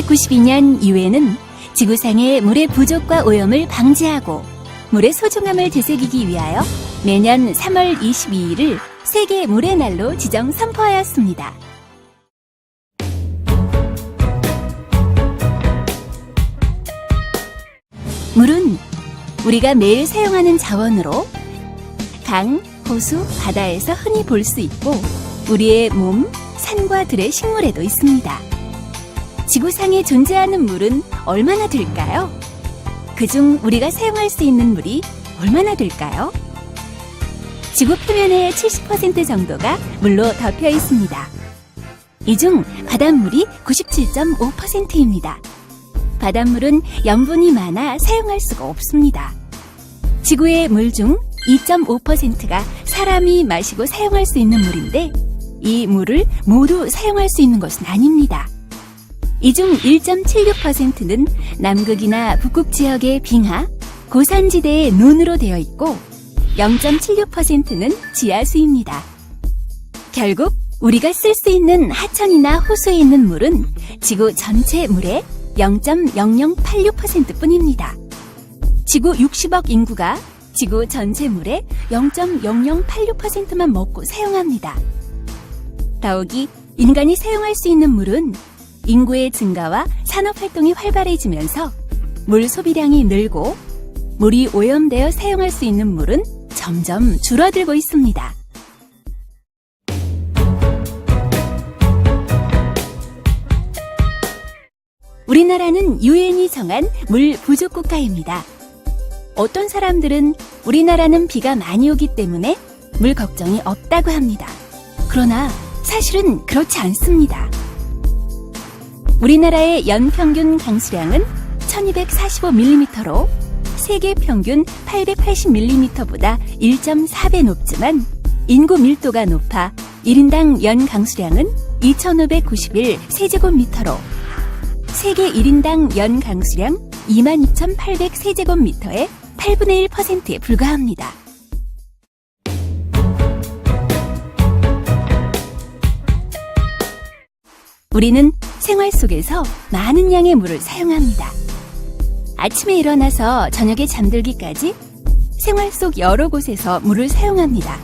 1992년 유엔은 지구상의 물의 부족과 오염을 방지하고 물의 소중함을 되새기기 위하여 매년 3월 22일을 세계 물의 날로 지정 선포하였습니다. 물은 우리가 매일 사용하는 자원으로 강, 호수, 바다에서 흔히 볼 수 있고 우리의 몸, 산과 들의 식물에도 있습니다. 지구상에 존재하는 물은 얼마나 될까요? 그중 우리가 사용할 수 있는 물이 얼마나 될까요? 지구 표면의 70% 정도가 물로 덮여 있습니다. 이 중 바닷물이 97.5%입니다. 바닷물은 염분이 많아 사용할 수가 없습니다. 지구의 물 중 2.5%가 사람이 마시고 사용할 수 있는 물인데 이 물을 모두 사용할 수 있는 것은 아닙니다. 이 중 1.76%는 남극이나 북극 지역의 빙하, 고산지대의 눈으로 되어 있고 0.76%는 지하수입니다. 결국 우리가 쓸 수 있는 하천이나 호수에 있는 물은 지구 전체 물의 0.0086% 뿐입니다. 지구 60억 인구가 지구 전체 물의 0.0086%만 먹고 사용합니다. 더욱이 인간이 사용할 수 있는 물은 인구의 증가와 산업활동이 활발해지면서 물 소비량이 늘고 물이 오염되어 사용할 수 있는 물은 점점 줄어들고 있습니다. 우리나라는 유엔이 정한 물 부족 국가입니다. 어떤 사람들은 우리나라는 비가 많이 오기 때문에 물 걱정이 없다고 합니다. 그러나 사실은 그렇지 않습니다. 우리나라의 연평균 강수량은 1245mm로 세계 평균 880mm보다 1.4배 높지만 인구 밀도가 높아 1인당 연 강수량은 2591 세제곱미터로 세계 1인당 연 강수량 22,800 세제곱미터의 8분의 1%에 불과합니다. 우리는 생활 속에서 많은 양의 물을 사용합니다. 아침에 일어나서 저녁에 잠들기까지 생활 속 여러 곳에서 물을 사용합니다.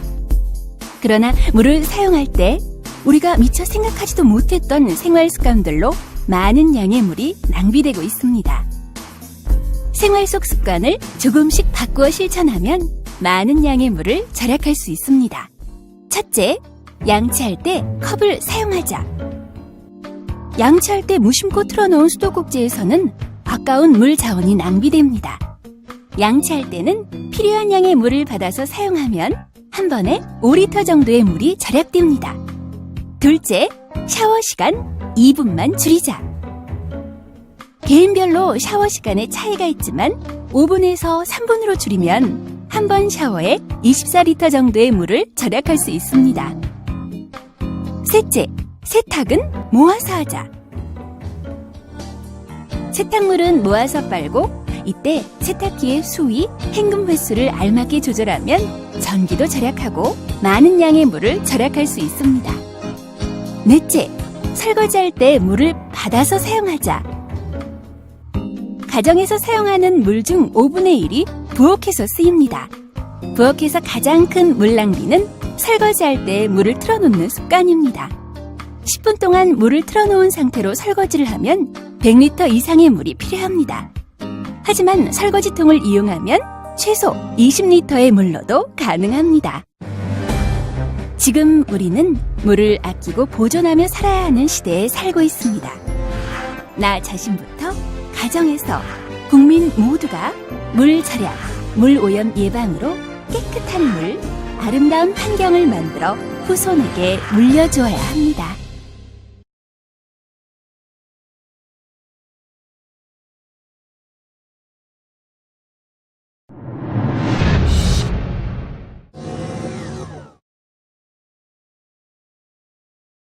그러나 물을 사용할 때 우리가 미처 생각하지도 못했던 생활 습관들로 많은 양의 물이 낭비되고 있습니다. 생활 속 습관을 조금씩 바꾸어 실천하면 많은 양의 물을 절약할 수 있습니다. 첫째, 양치할 때 컵을 사용하자. 양치할 때 무심코 틀어놓은 수도꼭지에서는 아까운 물 자원이 낭비됩니다. 양치할 때는 필요한 양의 물을 받아서 사용하면 한 번에 5리터 정도의 물이 절약됩니다. 둘째, 샤워 시간 2분만 줄이자. 개인별로 샤워 시간에 차이가 있지만 5분에서 3분으로 줄이면 한 번 샤워에 24리터 정도의 물을 절약할 수 있습니다. 셋째, 세탁은 모아서 하자. 세탁물은 모아서 빨고 이때 세탁기의 수위, 헹금 횟수를 알맞게 조절하면 전기도 절약하고 많은 양의 물을 절약할 수 있습니다. 넷째, 설거지할 때 물을 받아서 사용하자. 가정에서 사용하는 물 중 5분의 1이 부엌에서 쓰입니다. 부엌에서 가장 큰 물 낭비는 설거지할 때 물을 틀어놓는 습관입니다. 10분 동안 물을 틀어놓은 상태로 설거지를 하면 100리터 이상의 물이 필요합니다. 하지만 설거지통을 이용하면 최소 20리터의 물로도 가능합니다. 지금 우리는 물을 아끼고 보존하며 살아야 하는 시대에 살고 있습니다. 나 자신부터 가정에서 국민 모두가 물 절약, 물 오염 예방으로 깨끗한 물, 아름다운 환경을 만들어 후손에게 물려주어야 합니다.